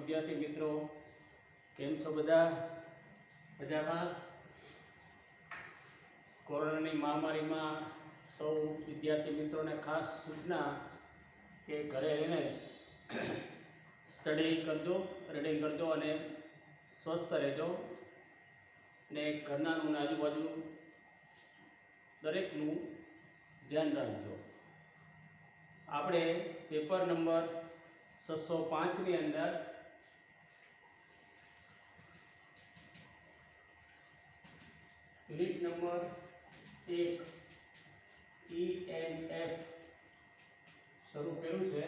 विद्यार्थी मित्रों केम छो बधा मजामां। कोरोनानी महामारी में सौ विद्यार्थी मित्रों ने खास सूचना के घरे रहीने स्टडी करजो, रीडिंग करजो अने स्वस्थ रहेजो ने घरनानुं ने आजुबाजु दरेकनुं ध्यान राखजो। आपणे पेपर नंबर 605 ની અંદર યુનિટ નંબર 1 ENF શરૂ કર્યું છે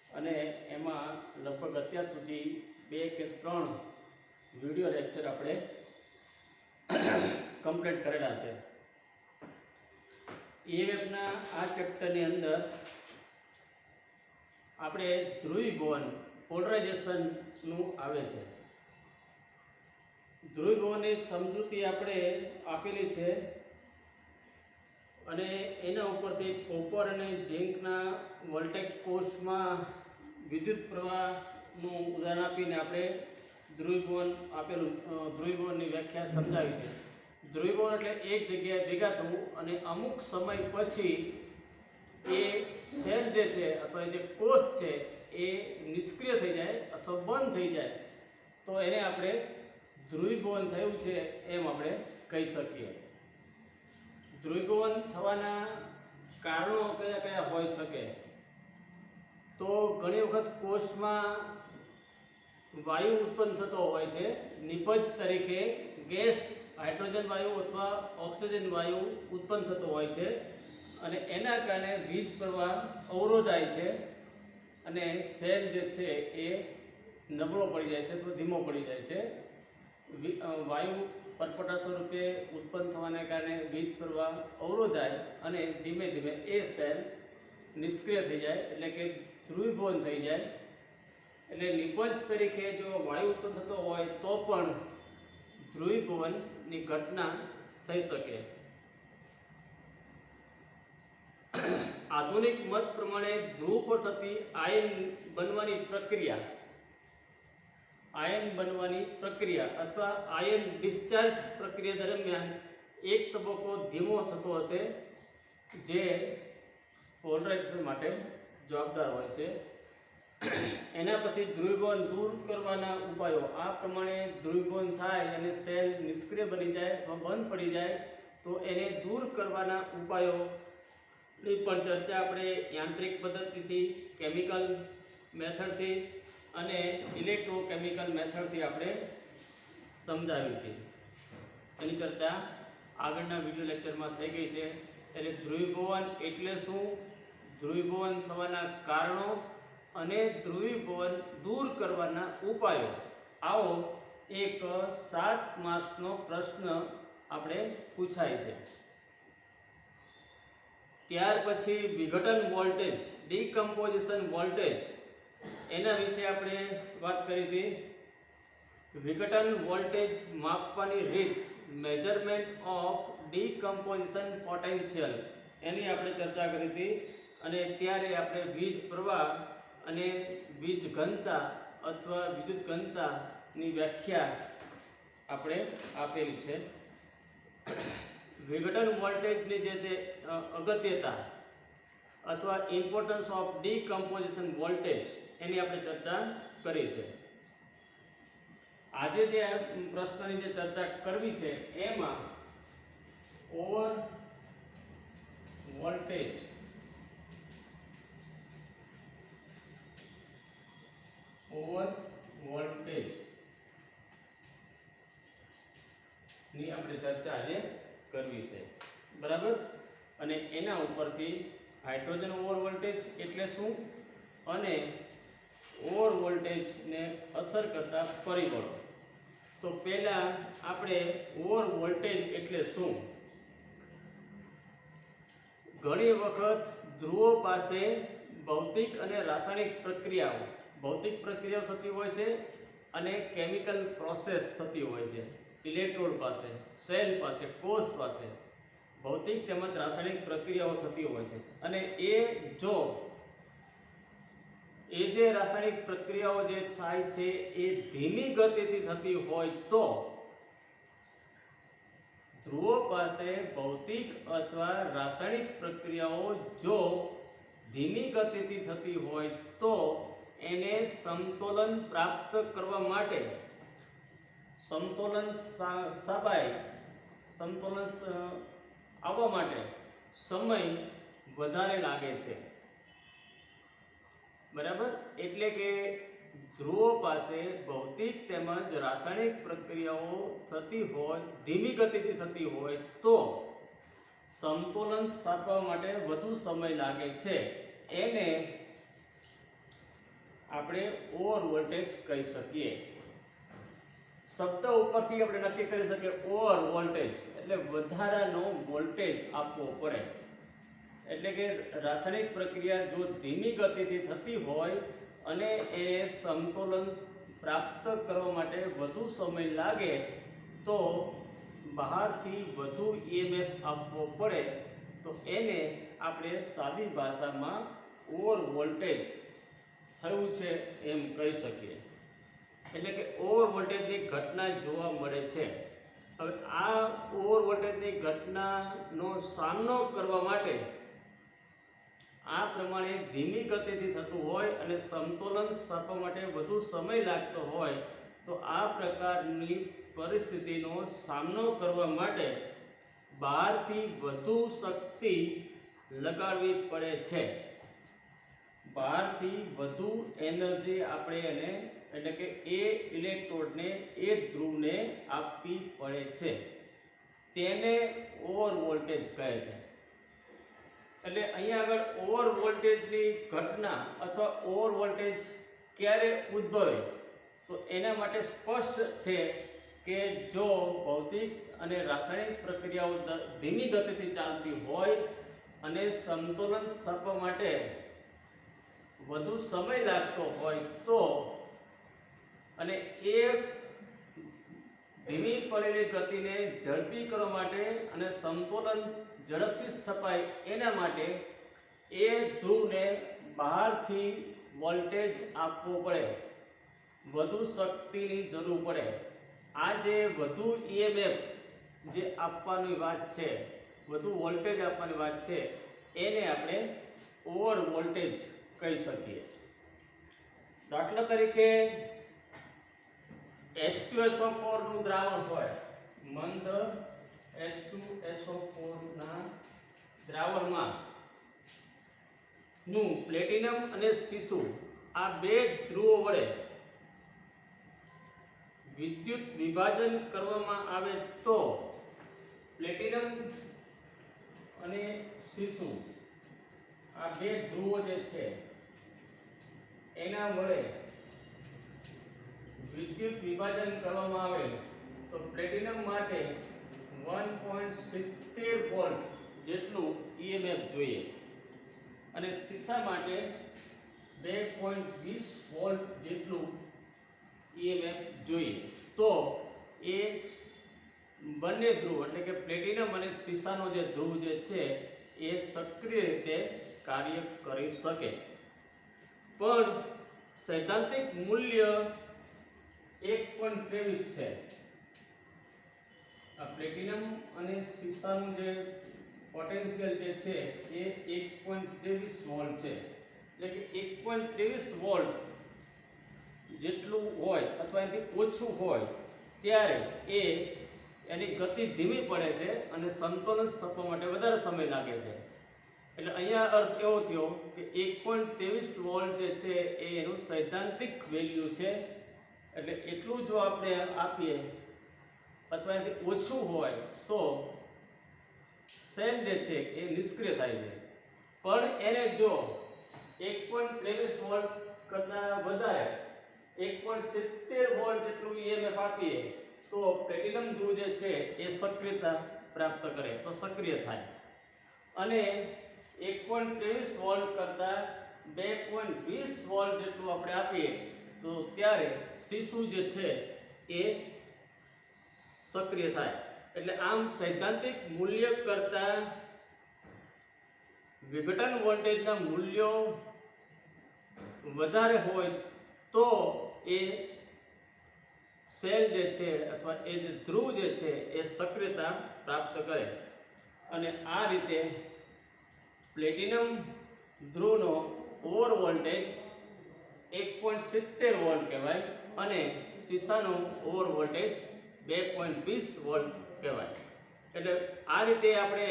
અને એમાં લગભગ અત્યાર સુધી 2 કે 3 વિડિયો લેક્ચર આપણે કમ્પ્લીટ કરેલા છે। ENFના આ ચેપ્ટરની અંદર આપણે ધ્રુવીભવન પોલરાઇઝેશનનું આવે છે। ધ્રુવીભવનની સમજૂતી આપણે આપેલી છે અને એના ઉપરથી કોપર અને ઝિંકના વોલ્ટેજ કોષમાં વિદ્યુત પ્રવાહનું ઉદાહરણ આપીને આપણે ધ્રુવીભવન આપેલું ધ્રુવીભવનની વ્યાખ્યા સમજાવી છે। ધ્રુવીભવન એટલે એક જગ્યાએ ભેગા થવું અને અમુક સમય પછી એ સેલ જે છે અથવા જે કોષ છે એ નિષ્ક્રિય થઈ જાય અથવા બંધ થઈ જાય તો એને આપણે ધ્રુવીભવન થયું છે એમ આપણે કહી શકીએ। ધ્રુવીભવન થવાના કારણો કયા કયા હોઈ શકે તો ઘણી વખત કોષમાં વાયુ ઉત્પન્ન થતો હોય છે। નિપજ તરીકે ગેસ હાઇડ્રોજન વાયુ અથવા ઓક્સિજન વાયુ ઉત્પન્ન થતો હોય છે અને એના કારણે વીજ પ્રવાહ અવરોધાય છે અને સેલ જે છે એ નબળો પડી જાય છે અથવા ધીમો પડી જાય છે। વાયુ પરપોટા સ્વરૂપે ઉત્પન્ન થવાને કારણે વીજ પ્રવાહ અવરોધાય અને ધીમે ધીમે એ સેલ નિષ્ક્રિય થઈ જાય એટલે કે ધ્રુવીભવન થઈ જાય। એટલે નિપજ તરીકે જો વાયુ ઉત્પન્ન થતો હોય તો પણ ધ્રુવીભવનની ઘટના થઈ શકે। આધુનિક મત પ્રમાણે ધ્રુવ પર થતી આયન બનવાની પ્રક્રિયા અથવા આયન ડિસ્ચાર્જ પ્રક્રિયા દરમિયાન એક તબક્કો ધીમો થતો હશે જે પોલરાઇઝેશન માટે જવાબદાર હોય છે। એના પછી ધ્રુવીભવન દૂર કરવાના ઉપાયો આ પ્રમાણે ધ્રુવીભવન થાય અને સેલ નિષ્ક્રિય બની જાય અથવા બંધ પડી જાય તો એને દૂર કરવાના ઉપાયોની પણ ચર્ચા આપણે યાંત્રિક પદ્ધતિથી, કેમિકલ મેથડથી અને ઇલેક્ટ્રોકેમિકલ મેથડથી આપણે સમજાવી હતી। એની ચર્ચા આગળના વિડીયો લેક્ચરમાં થઈ ગઈ છે। એટલે ધ્રુવીભવન એટલે શું, ધ્રુવીભવન થવાના કારણો અને ધ્રુવીભવન દૂર કરવાના ઉપાયો, આવો એક 7 માર્ક્સનો પ્રશ્ન આપણે પૂછાય છે। ત્યાર પછી વિઘટન વોલ્ટેજ, ડીકમ્પોઝિશન વોલ્ટેજ, એના વિશે આપણે વાત કરી હતી। વિઘટન વોલ્ટેજ માપવાની રીત, મેજરમેન્ટ ઓફ ડીકમ્પોઝિશન પોટેન્શિયલ, એની આપણે ચર્ચા કરી હતી અને ત્યારે આપણે વીજ પ્રવાહ અને વીજ ઘનતા અથવા વિદ્યુત ઘનતાની વ્યાખ્યા આપણે આપેલી છે। વિઘટન વોલ્ટેજની જે છે અગત્યતા અથવા ઇમ્પોર્ટન્સ ઓફ ડીકમ્પોઝિશન વોલ્ટેજ એની આપણે ચર્ચા કરી છે। આજે જે પ્રશ્નની જે ચર્ચા કરવી છે એમાં ઓવર વોલ્ટેજ ની આપણે ચર્ચા આજે કરવી છે, બરાબર। અને એના ઉપરથી હાઇડ્રોજન ઓવર વોલ્ટેજ એટલે શું અને ઓવર વોલ્ટેજને અસર કરતા પરિબળો। તો પહેલા આપણે ઓવર વોલ્ટેજ એટલે શું, ઘણી વખત ધ્રુવો પાસે ભૌતિક અને રાસાયણિક પ્રક્રિયાઓ થતી હોય છે અને કેમિકલ પ્રોસેસ થતી હોય છે। ઇલેક્ટ્રોડ પાસે, સેલ પાસે, કોષ પાસે ભૌતિક તેમજ રાસાયણિક પ્રક્રિયાઓ થતી હોય છે અને એ જો એ જે રાસાયણિક પ્રક્રિયાઓ જે થાય છે એ ધીમી ગતિથી થતી હોય તો ધ્રુવો પાસે ભૌતિક અથવા રાસાયણિક પ્રક્રિયાઓ જો ધીમી ગતિથી થતી હોય તો એને સમતોલન પ્રાપ્ત કરવા માટે સમતોલન આવવા માટે સમય વધારે લાગે છે, બરાબર। એટલે કે ધ્રુવો પાસે ભૌતિક તેમજ રાસાયણિક પ્રક્રિયાઓ થતી હોય, ધીમી ગતિથી થતી હોય તો સમતોલન સ્થાપવા માટે વધુ સમય લાગે છે। એને આપણે ઓવર વોલ્ટેજ કહી શકીએ। શબ્દ ઉપરથી આપણે નક્કી કરી શકીએ ઓવર વોલ્ટેજ એટલે વધારાનો વોલ્ટેજ આપવો પડે। એટલે કે રાસાયણિક પ્રક્રિયા જો ધીમી ગતિથી થતી હોય અને એને સમતોલન પ્રાપ્ત કરવા માટે વધુ સમય લાગે તો બહારથી વધુ EMF આપવો પડે, તો એને આપણે સાદી ભાષામાં ઓવર વોલ્ટેજ થયું છે એમ કહી શકીએ। એટલે કે ઓવર વોલ્ટેજની ઘટના જોવા મળે છે। હવે આ ઓવર વોલ્ટેજની ઘટનાનો સામનો કરવા માટે આ પ્રમાણે ધીમી ગતિથી થતું હોય અને સમતોલન સ્થાપવા માટે વધુ સમય લાગતો હોય તો આ પ્રકારની પરિસ્થિતિનો સામનો કરવા માટે બહારથી વધુ શક્તિ લગાડવી પડે છે। બહારથી વધુ એનર્જી આપણે એને એટલે કે એ ઇલેક્ટ્રોડને એ ધ્રુવને આપવી પડે છે, તેને ઓવર વોલ્ટેજ કહે છે। એટલે અહીંયા આગળ ઓવર વોલ્ટેજની ઘટના અથવા ઓવર વોલ્ટેજ ક્યારે ઉદ્ભવે તો એના માટે સ્પષ્ટ છે કે જો ભૌતિક અને રાસાયણિક પ્રક્રિયાઓ ધીમી ગતિથી ચાલતી હોય અને સમતોલન સ્થાપવા માટે વધુ સમય લાગતો હોય તો અને એ ધીમી પડેલી ગતિને ઝડપી કરવા માટે અને સમતોલન ઝડપથી સ્થપાય એના માટે એ ધ્રુવને બહારથી વોલ્ટેજ આપવો પડે, વધુ શક્તિની જરૂર પડે। આ જે વધુ EMF જે આપવાની વાત છે, વધુ વોલ્ટેજ આપવાની વાત છે, એને આપણે ઓવર વોલ્ટેજ કહી શકીએ। દાખલા તરીકે H2SO4 નું દ્રાવણ હોય, મંદ H2SO4 ના દ્રાવણમાં નું પ્લેટિનમ અને સીસુ આ બે ધ્રુવો વડે વિદ્યુત વિભાજન કરવામાં આવે તો પ્લેટિનમ અને સીસુ આ બે ધ્રુવો જે છે એના વડે વિદ્યુત વિભાજન કરવામાં આવે તો પ્લેટિનમ માટે 1.70 વોલ્ટ જેટલું EMF જોઈએ અને સીસા માટે 2.20 વોલ્ટ જેટલું EMF જોઈએ। તો એ બંને ધ્રુવ એટલે કે પ્લેટિનમ અને સીસાનો જે ધ્રુવ જે છે એ સક્રિય રીતે કાર્ય કરી શકે, પણ સૈદ્ધાંતિક મૂલ્ય 1.23 છે। આ પ્લેટિનમ અને સીસાનું જે પોટેન્શિયલ જે છે એ 1.23 વોલ્ટ છે, એટલે કે 1.23 વોલ્ટ જેટલું હોય અથવા એનાથી ઓછું હોય ત્યારે એની ગતિ ધીમી પડે છે અને સંતુલન સ્થાપવા માટે વધારે સમય લાગે છે। એટલે અહીંયા અર્થ એવો થયો કે 1.23 વોલ્ટ જે છે એ એનું સૈદ્ધાંતિક વેલ્યુ છે, એટલે એટલું જો આપણે આપીએ અથવા એનાથી ઓછું હોય તો સેલ જે છે એ નિષ્ક્રિય થાય છે, પણ એને જો 1.23 વોલ્ટ કરતાં વધારે 1.70 વોલ્ટ જેટલું EMF આપીએ તો પ્લેટિનમ ધ્રુવ જે છે એ સક્રિયતા પ્રાપ્ત કરે તો સક્રિય થાય, અને 1.23 વોલ્ટ કરતાં 2.20 વોલ્ટ જેટલું આપણે આપીએ તો ત્યારે સીસુ જે છે એ સક્રિય થાય। એટલે આમ સૈદ્ધાંતિક મૂલ્ય કરતાં વિઘટન વોલ્ટેજના મૂલ્યો વધારે હોય તો એ સેલ જે છે અથવા એ જે ધ્રુવ જે છે એ સક્રિયતા પ્રાપ્ત કરે અને આ રીતે પ્લેટિનમ ધ્રુવનો ઓવર વોલ્ટેજ 1.70 વોલ્ટ કહેવાય અને સીસાનો ઓવર વોલ્ટેજ 2.20 વોલ્ટ કહેવાય. એટલે આ રીતે આપણે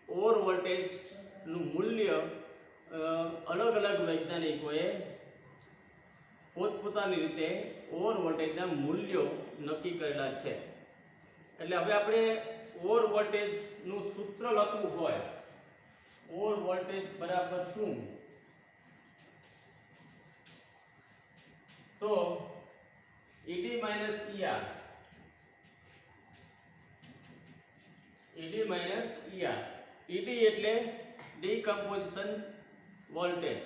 ઓવર વોલ્ટેજનું મૂલ્ય અલગ અલગ વૈજ્ઞાનિકોએ પોતપોતાની રીતે ઓવર વોલ્ટેજના મૂલ્યો નક્કી કરેલા છે. એટલે હવે આપણે ઓવર વોલ્ટેજનું સૂત્ર લખવું હોય, ઓવર વોલ્ટેજ બરાબર શું, તો ED minus ER, ED minus ER. ED એટલે ડીકમ્પોઝિશન વોલ્ટેજ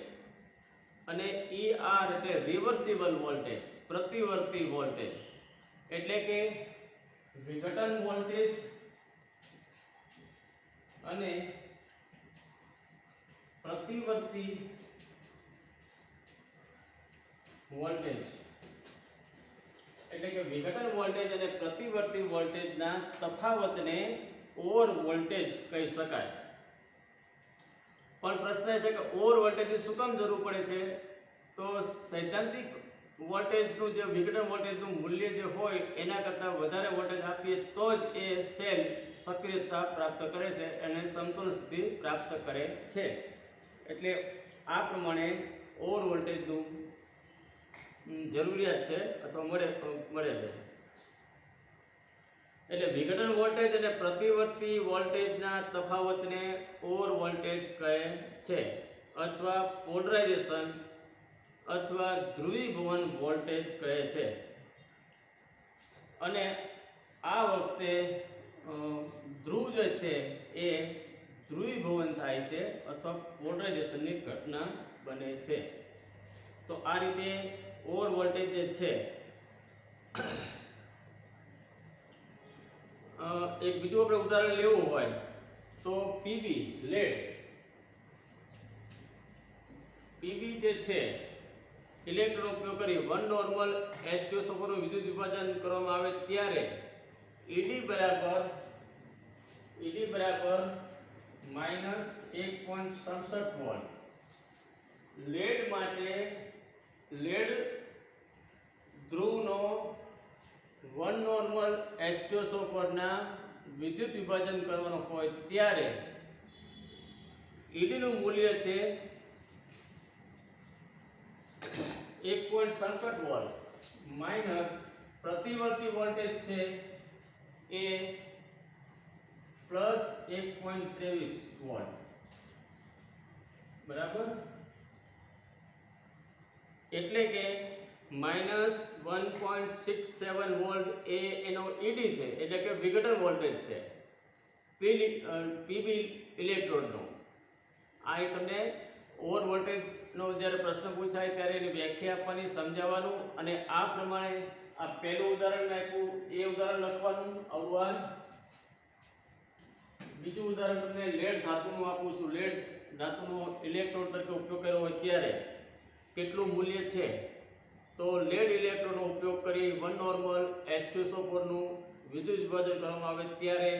અને ER એટલે રિવર્સિબલ વોલ્ટેજ, પ્રતિવર્તી વોલ્ટેજ. એટલે કે વિઘટન વોલ્ટેજ અને પ્રતિવર્તી વોલ્ટેજ. એટલે કે વિઘટન વોલ્ટેજ અને પ્રતિવર્તી વોલ્ટેજના તફાવતને ઓવર વોલ્ટેજ કહી શકાય. પણ પ્રશ્ન એ છે કે ઓવર વોલ્ટેજની શું કામ જરૂર પડે છે? તો સૈદ્ધાંતિક વોલ્ટેજનું જે વિઘટન વોલ્ટેજનું મૂલ્ય જે હોય એના કરતાં વધારે વોલ્ટેજ આપીએ તો જ એ સેલ સક્રિયતા પ્રાપ્ત કરે છે અને સમતોલ સ્થિતિ પ્રાપ્ત કરે છે. એટલે આ પ્રમાણે ઓવર વોલ્ટેજનું જરૂરિયાત છે અથવા મળે છે. એટલે વિઘટન વોલ્ટેજ અને પ્રતિવર્તી વોલ્ટેજના તફાવતને ઓવર વોલ્ટેજ કહે છે અથવા પોલરાઇઝેશન અથવા ધ્રુવીભવન વોલ્ટેજ કહે છે. અને આ વખતે ધ્રુવ જે છે એ ધ્રુવીભવન થાય છે અથવા પોલરાઇઝેશનની ઘટના બને છે. તો આ રીતે ઓવર વોલ્ટેજ જે છે. એક બીજું આપણે ઉદાહરણ લેવું હોય તો પીબી લેડ. પીબી જે છે ઇલેક્ટ્રોડનો ઉપયોગ કરી વન નોર્મલ એસ્ટિયોસોપરનું વિદ્યુત વિભાજન કરવામાં આવે ત્યારે ED બરાબર -1.67 વોલ્ટ. લેડ માટે લેડ ધ્રુવનો વન નોર્મલ એસ્ટિયોસોપરના વિદ્યુત વિભાજન કરવાનું હોય ત્યારે ED નું મૂલ્ય છે 1.67 વોલ્ટ માઇનસ પ્રતિવર્તી વોલ્ટેજ છે એ પ્લસ 1.23 વોલ્ટ. બરાબર. એટલે કે -1.67 વોલ્ટ એ એનો ED છે, એટલે કે વિઘટન વોલ્ટેજ છે પીબી ઇલેક્ટ્રોડનો. આ તમને ઓવર વોલ્ટેજનો જ્યારે પ્રશ્ન પૂછાય ત્યારે એની વ્યાખ્યા આપવાની, સમજાવવાનું અને આ પ્રમાણે આ પહેલું ઉદાહરણ આપ્યું એ ઉદાહરણ લખવાનું. અવવાદ બીજું ઉદાહરણ તમને લેડ ધાતુનું આપું છું. લેડ ધાતુનો ઇલેક્ટ્રોડ તરીકે ઉપયોગ કર્યો હોય ત્યારે કેટલું મૂલ્ય છે? તો લેડ ઇલેક્ટ્રોડનો ઉપયોગ કરી વન નોર્મલ એસ્ટિયોસોપરનું વિદ્યુત વિભાજન કરવામાં આવે ત્યારે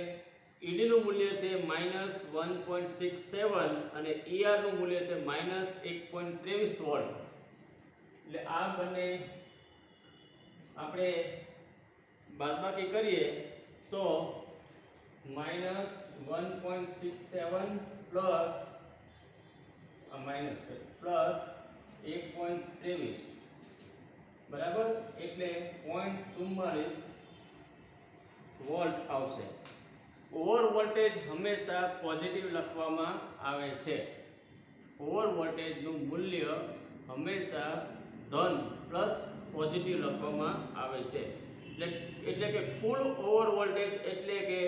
ED નું મૂલ્ય છે -1.67 અને ER નું મૂલ્ય છે -1.23 વોલ્ટ. એટલે આ બંને આપણે બાદબાકી કરીએ તો -1.67 પ્લસ 1.23 બરાબર, એટલે 0.44 વોલ્ટ આવશે. ઓવર વોલ્ટેજ હંમેશા પોઝિટિવ લખવામાં આવે છે. ઓવર વોલ્ટેજનું મૂલ્ય હંમેશા ધન પ્લસ પોઝિટિવ લખવામાં આવે છે. એટલે કે કુલ ઓવર વોલ્ટેજ એટલે કે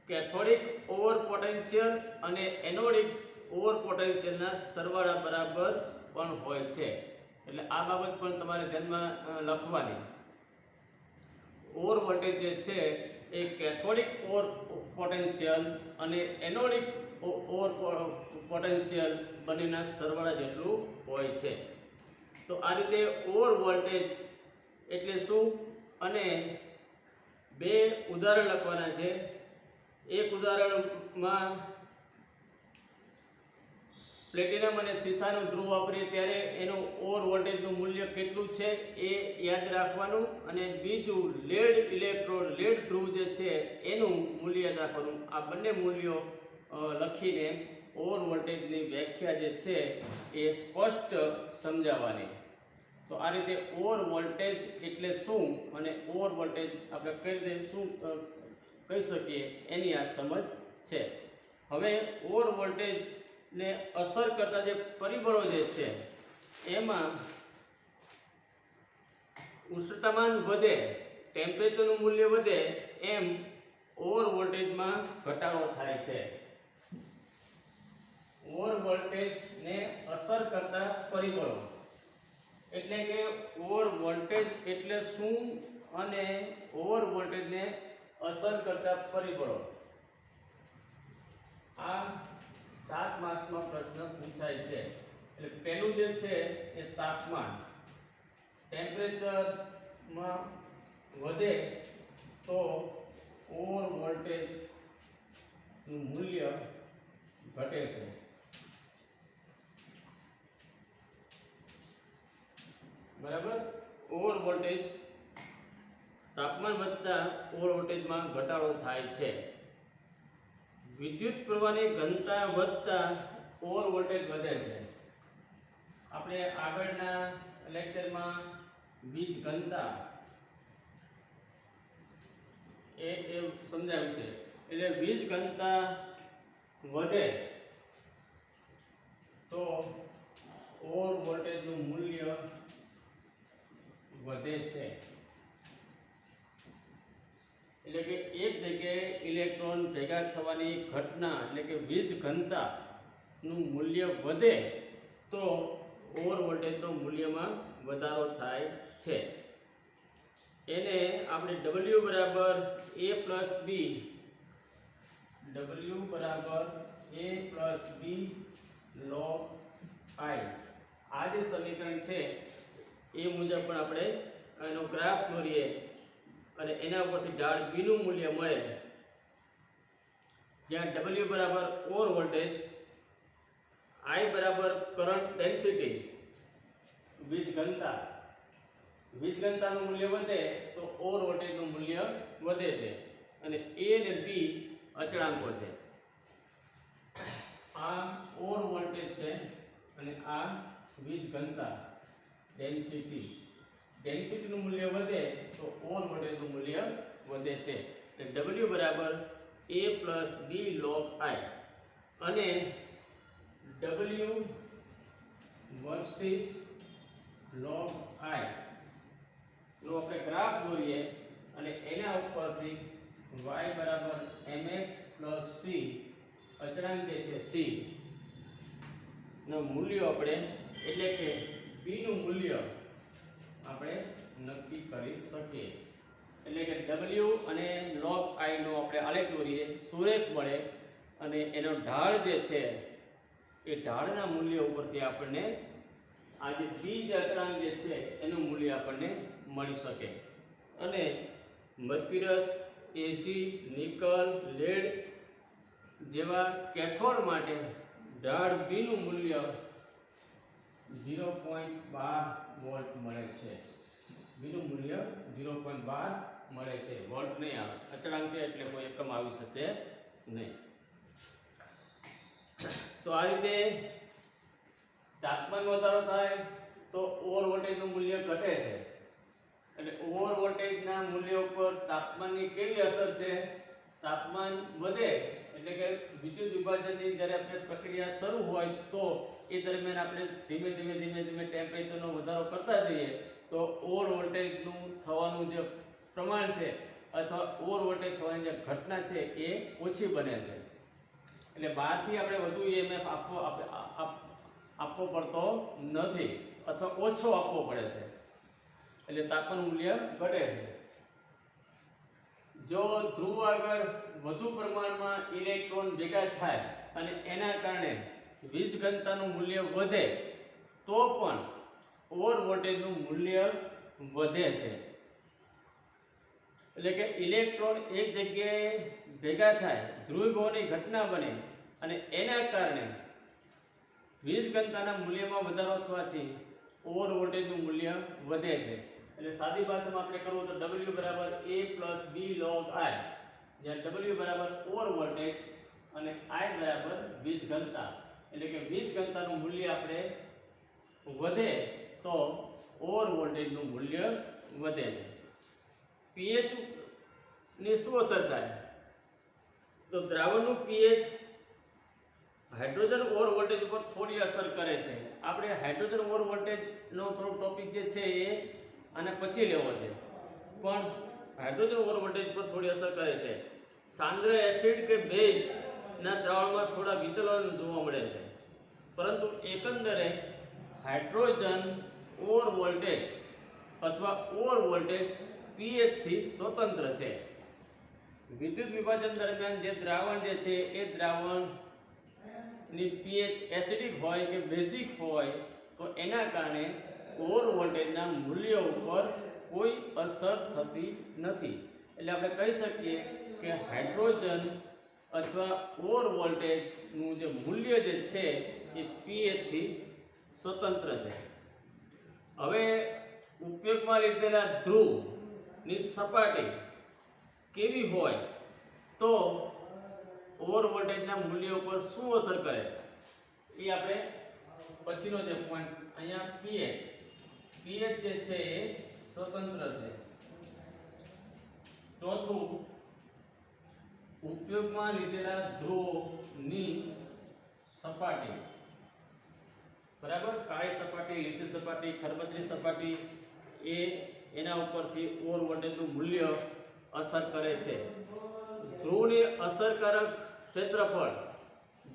કેથોડિક ઓવર પોટેન્શિયલ અને એનોડિક ઓવર પોટેન્શિયલના સરવાળા બરાબર પણ હોય છે. એટલે આ બાબત પણ તમારે ધ્યાનમાં લખવાની. ઓવર વોલ્ટેજ જે છે એ કેથોડિક ઓવર પોટેન્શિયલ અને એનોડિક ઓવર પોટેન્શિયલ બંનેના સરવાળા જેટલું હોય છે. તો આ રીતે ઓવર વોલ્ટેજ એટલે શું અને બે ઉદાહરણ લખવાના છે. એક ઉદાહરણમાં પ્લેટિનમ અને સીસાનું ધ્રુવ વાપરીએ ત્યારે એનું ઓવર વોલ્ટેજનું મૂલ્ય કેટલું છે એ યાદ રાખવાનું, અને બીજું લેડ ઇલેક્ટ્રોડ લેડ ધ્રુવ જે છે એનું મૂલ્ય યાદ રાખવાનું. આ બંને મૂલ્યો લખીને ઓવર વોલ્ટેજની વ્યાખ્યા જે છે એ સ્પષ્ટ સમજાવવાની. તો આ રીતે ઓવર વોલ્ટેજ એટલે શું અને ઓવર વોલ્ટેજ આપણે કઈ રીતે શું કહી શકીએ એની આ સમજ છે. હવે ઓવર વોલ્ટેજને અસર કરતા જે પરિબળો જે છે એમાં ઉષ્ણતામાન વધે, ટેમ્પરેચરનું મૂલ્ય વધે એમ ઓવર વોલ્ટેજમાં ઘટાડો થાય છે. ઓવર વોલ્ટેજને અસર કરતા પરિબળો એટલે કે ઓવર વોલ્ટેજ એટલે શું અને ઓવર વોલ્ટેજને અસર કરતા પરિબળો. આ 7 માર્ક્સમાં પ્રશ્ન પૂછાય છે. એટલે પહેલું જે છે એ તાપમાન. ટેમ્પરેચરમાં વધે તો ઓવર વોલ્ટેજનું મૂલ્ય ઘટે છે. બરાબર. ઓવર વોલ્ટેજ તાપમાન વધતા ઓવર વોલ્ટેજમાં ઘટાડો થાય છે. વિદ્યુત પ્રવાહની ઘનતા વધતા ઓવર વોલ્ટેજ વધે છે. આપણે આગળના લેક્ચરમાં વીજ ઘનતા એ સમજાવ્યું છે. એટલે વીજ ઘનતા વધે તો ઓવર વોલ્ટેજનું મૂલ્ય વધે છે. એટલે કે એક જગ્યાએ ઇલેક્ટ્રોન ભેગા થવાની ઘટના એટલે કે વીજ ઘનતાનું મૂલ્ય વધે તો ઓવર વોલ્ટેજનો મૂલ્યમાં વધારો થાય છે. એને આપણે W બરાબર A plus B log I આ જે સમીકરણ છે એ મુજબ પણ આપણે એનો ગ્રાફ દોરીએ અને એના ઉપરથી ઢાળ B નું મૂલ્ય મળે, જ્યાં W બરાબર ઓવર વોલ્ટેજ, I બરાબર કરંટ ડેન્સિટી વીજ ઘનતાનું મૂલ્ય વધે તો ઓવર વોલ્ટેજનું મૂલ્ય વધે છે. અને A અને B અચળાંકો છે. આ ઓવર વોલ્ટેજ છે અને આ વીજ ઘનતા ડેન્સિટીનું મૂલ્ય વધે તો ઓવર વોલ્ટેજનું મૂલ્ય વધે છે. એટલે W બરાબર A plus B log I અને W વર્સિસ log I નો આપણે ગ્રાફ દોરીએ અને એના ઉપરથી y બરાબર mx પ્લસ c અચળાંક જે છે c નો મૂલ્ય આપણે એટલે કે p નું મૂલ્ય આપણે નક્કી કરી શકીએ. એટલે કે W અને log I નો આપણે આલેખ દોરીએ, સુરેખ મળે અને એનો ઢાળ જે છે એ ઢાળના મૂલ્ય ઉપરથી આપણને આ જે બીજ અચળાંક જે છે એનું મૂલ્ય આપણને મળી શકે. અને મર્ક્યુરસ, Ag, નિકલ, લેડ જેવા કેથોડ માટે ઢાળ B નું મૂલ્ય 0.12 વોલ્ટ મળે છે. B નું મૂલ્ય 0.12 મળે છે. વોલ્ટ નહીં આવે, અચળાંક છે એટલે કોઈ એકમ આવી શકે નહીં. તો આ રીતે તાપમાન વધારો થાય તો ઓવર વોલ્ટેજનું મૂલ્ય ઘટે છે. એટલે ઓવર વોલ્ટેજના મૂલ્ય ઉપર તાપમાનની કેવી અસર છે? તાપમાન વધે એટલે કે વિદ્યુત વિભાજનની જ્યારે આપણે પ્રક્રિયા શરૂ હોય તો એ દરમિયાન આપણે ધીમે ધીમે ટેમ્પરેચરનો વધારો કરતા જઈએ તો ઓવર વોલ્ટેજનું થવાનું જે પ્રમાણ છે અથવા ઓવર વોલ્ટેજ થવાની જે ઘટના છે એ ઓછી બને છે. એટલે બહારથી આપણે વધુ EMF આપવો પડતો નથી અથવા ઓછો આપવો પડે છે. એટલે તાપમાનનું મૂલ્ય ઘટે છે. જો ધ્રુવ આગળ વધુ પ્રમાણમાં ઇલેક્ટ્રોન ભેગા થાય અને એના કારણે વીજ ઘનતાનું મૂલ્ય વધે તો પણ ઓવર વોલ્ટેજનું મૂલ્ય વધે છે. એટલે કે ઇલેક્ટ્રોન એક જગ્યાએ ભેગા થાય, ધ્રુવીભવનની ઘટના બને અને એના કારણે વીજઘનતાના મૂલ્યમાં વધારો થવાથી ઓવર વોલ્ટેજનું મૂલ્ય વધે છે. એટલે સાદી ભાષામાં આપણે કરવું તો W બરાબર A plus B log I, જ્યાં W બરાબર ઓવર વોલ્ટેજ અને I બરાબર વીજઘનતા. એટલે કે વીજઘનતાનું મૂલ્ય આપણે વધે તો ઓવર વોલ્ટેજનું મૂલ્ય વધે છે. પીએચ ની શું અસર થાય? તો દ્રાવણનું પીએચ હાઇડ્રોજન ઓવર વોલ્ટેજ ઉપર થોડી અસર કરે છે. આપણે હાઇડ્રોજન ઓવર વોલ્ટેજનો થોડો ટોપિક જે છે એ આને પછી લેવો છે, પણ હાઇડ્રોજન ઓવર વોલ્ટેજ પર થોડી અસર કરે છે. સાંદ્ર એસિડ કે બેઝ ના દ્રાવણમાં થોડા વિચલન જોવા મળે છે, પરંતુ એકંદરે હાઇડ્રોજન ઓવર વોલ્ટેજ અથવા ઓવર વોલ્ટેજ પીએચ થી સ્વતંત્ર છે. વિદ્યુત વિભાજન દરમિયાન જે દ્રાવણ જે છે એ દ્રાવણની પીએચ એસિડિક હોય કે બેઝિક હોય તો એના કારણે ઓવર વોલ્ટેજના મૂલ્ય ઉપર કોઈ અસર થતી નથી. એટલે આપણે કહી શકીએ કે હાઇડ્રોજન અથવા ઓવર વોલ્ટેજનું જે મૂલ્ય જે છે એ પીએચ થી સ્વતંત્ર છે. હવે ઉપયોગમાં લીધેલા ધ્રુવની સપાટી કેવી હોય તો ઓવર વોલ્ટેજના મૂલ્ય ઉપર શું અસર કરે એ આપણે પછીનો જે પોઈન્ટ અહીંયા પીએચ જે છે એ સ્વતંત્ર છે. ચોથું, ઉપયોગમાં લીધેલા ધ્રુવની સપાટી, બરાબર, કાળી સપાટી, લીસી સપાટી, ખરબચડી સપાટી એ એના ઉપરથી ઓવર વોલ્ટેજનું મૂલ્ય અસર કરે છે. ધ્રુવની અસરકારક ક્ષેત્રફળ,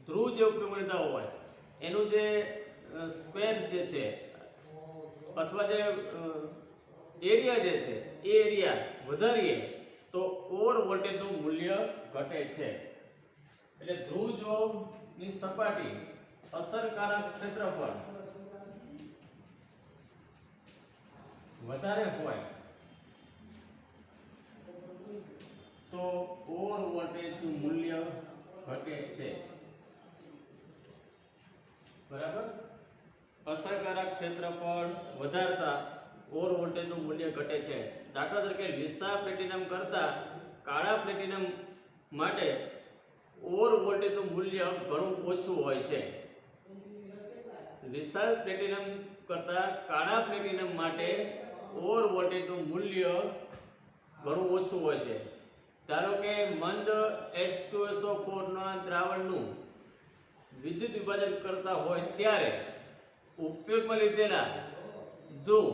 ધ્રુવ જે ઉપયોગીતા હોય એનું જે સ્ક્વેર જે છે અથવા જે એરિયા જે છે એ એરિયા વધારીએ તો ઓવર વોલ્ટેજનું મૂલ્ય ઘટે છે. એટલે ધ્રુવ જોની સપાટી અસરકારક ક્ષેત્રફળ વધારે હોય તો ઓવર વોલ્ટેજનું મૂલ્ય ઘટે છે. બરાબર, અસરકારક ક્ષેત્રફળ વધારતા ઓવર વોલ્ટેજનું મૂલ્ય ઘટે છે. દાખલા તરીકે લીસા પ્લેટિનમ કરતા કાળા પ્લેટિનમ માટે ઓવર વોલ્ટેજનું મૂલ્ય ઘણું ઓછું હોય છે. લીસા પ્લેટિનમ કરતા કાળા પ્લેટિનમ માટે ઓવર વોલ્ટેજનું મૂલ્ય ઘણું ઓછું હોય છે. ધારો કે મંદ H2SO4 ના દ્રાવણનું વિદ્યુત વિભાજન કરતા હોય ત્યારે ઉપયોગમાં લીધેલા ધ્રુવ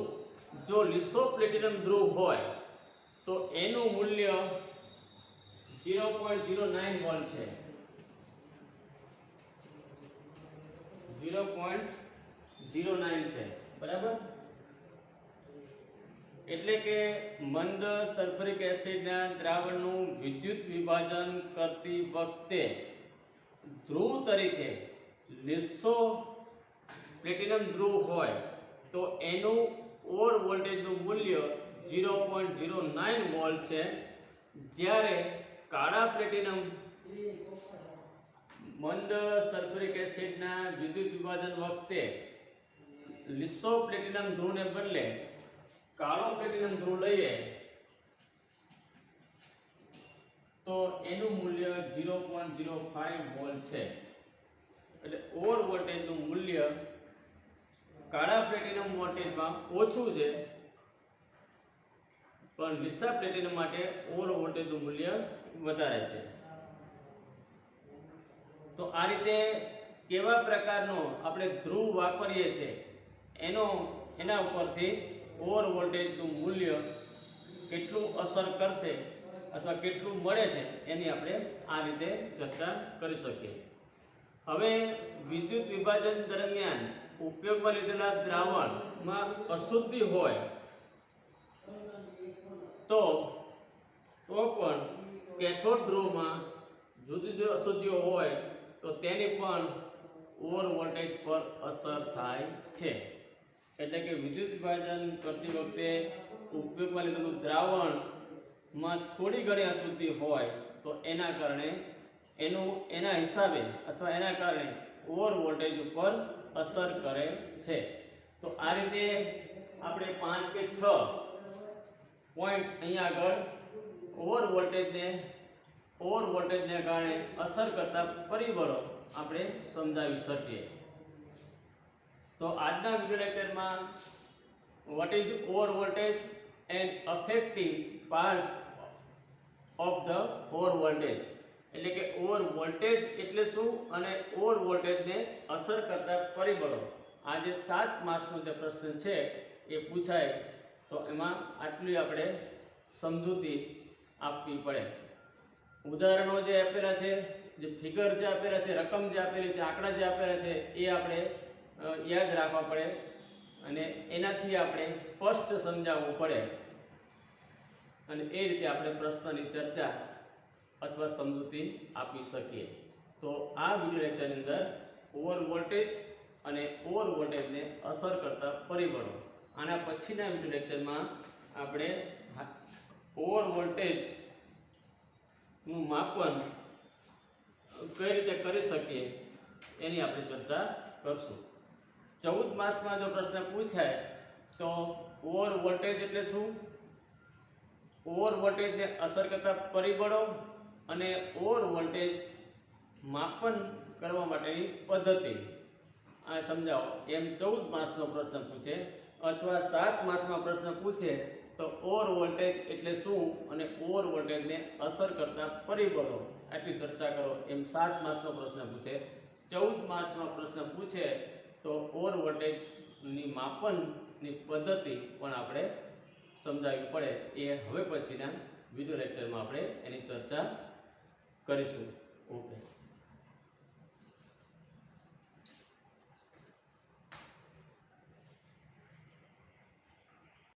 જો લીસો પ્લેટિનમ ધ્રુવ હોય તો એનું મૂલ્ય 0.09 મોલ છે. 0.09 છે, બરાબર. એટલે કે મંદ સલ્ફ્યુરિક એસિડના દ્રાવણનું વિદ્યુત વિભાજન કરતી વખતે ધ્રુવ તરીકે લીસો પ્લેટિનમ ધ્રુવ હોય તો એનું ઓવર વોલ્ટેજનું મૂલ્ય 0.09 વોલ્ટ છે, જ્યારે કાળા પ્લેટિનમ મંદ સલ્ફ્યુરિક એસિડના વિદ્યુત વિભાજન વખતે લીસો પ્લેટિનમ ધ્રુવને બદલે કાળો પ્લેટિનમ ધ્રુવ લઈએ તો એનું મૂલ્ય 0.05 વોલ્ટ છે. એટલે ઓવર વોલ્ટેજનું મૂલ્ય કાળા પ્લેટિનમ વોલ્ટેજમાં ઓછું છે, પણ લીસા પ્લેટિનમ માટે ઓવર વોલ્ટેજનું મૂલ્ય વધારે છે. તો આ રીતે કેવા પ્રકારનો આપણે ધ્રુવ વાપરીએ છીએ એના ઉપરથી ઓવર વોલ્ટેજનું મૂલ્ય કેટલું અસર કરશે અથવા કેટલું મળે છે એની આપણે આ રીતે ચર્ચા કરી શકીએ. હવે વિદ્યુત વિભાજન દરમિયાન ઉપયોગમાં લીધેલા દ્રાવણમાં અશુદ્ધિ હોય તો પણ કેથોડ ધ્રુવમાં જુદી જુદી અશુદ્ધિઓ હોય તો તેની પણ ઓવર વોલ્ટેજ પર અસર થાય છે. એટલે કે વિદ્યુત વિભાજન કરતી વખતે ઉપયોગમાં લીધેલું દ્રાવણમાં થોડી ઘણી અશુદ્ધિ હોય તો એના કારણે એના હિસાબે અથવા એના કારણે ઓવર વોલ્ટેજ ઉપર અસર કરે છે. તો આ રીતે આપણે 5 કે 6 પોઈન્ટ અહીંયા આગળ ઓવર વોલ્ટેજને કારણે અસર કરતા પરિબળો આપણે સમજાવી શકીએ. તો આજના વિડિયો લેક્ચરમાં what is over voltage and affecting parts of the over voltage, એટલે કે ઓવર વોલ્ટેજ એટલે શું અને ઓવર વોલ્ટેજને અસર કરતા પરિબળો. આ જે 7 માર્ક્સનો જે પ્રશ્ન છે એ પૂછાય તો એમાં આટલી આપણે સમજૂતી આપવી પડે. ઉદાહરણો જે આપેલા છે, જે ફિગર જે આપેલા છે, રકમ જે આપેલી છે, આંકડા જે આપેલા છે એ આપણે યાદ રાખવા પડે અને એનાથી આપણે સ્પષ્ટ સમજાવવું પડે અને એ રીતે આપણે પ્રશ્નની ચર્ચા અથવા સમજૂતી આપી શકીએ. તો આ વિડિયો લેક્ચરની અંદર ઓવર વોલ્ટેજ અને ઓવર વોલ્ટેજને અસર કરતા પરિબળો, આના પછીના વિડિયો લેક્ચરમાં આપણે ઓવર વોલ્ટેજનું માપન કઈ રીતે કરી શકીએ એની આપણે ચર્ચા કરશું. 14 માર્ક્સમાં જો પ્રશ્ન પૂછાય તો ઓવર વોલ્ટેજ એટલે શું, ઓવર વોલ્ટેજને અસર કરતા પરિબળો અને ઓવર વોલ્ટેજ માપન કરવા માટેની પદ્ધતિ આ સમજાવો, એમ 14 માર્ક્સનો પ્રશ્ન પૂછે. અથવા 7 માર્ક્સમાં પ્રશ્ન પૂછે તો ઓવર વોલ્ટેજ એટલે શું અને ઓવર વોલ્ટેજને અસર કરતા પરિબળો આટલી ચર્ચા કરો, એમ 7 માર્ક્સનો પ્રશ્ન પૂછે. 14 માર્ક્સમાં પ્રશ્ન પૂછે તો ઓવર વોલ્ટેજની માપનની પદ્ધતિ પણ આપણે સમજાવવી પડે. એ હવે પછીના વિડિયો લેક્ચરમાં આપણે એની ચર્ચા કરીશું. ઓકે.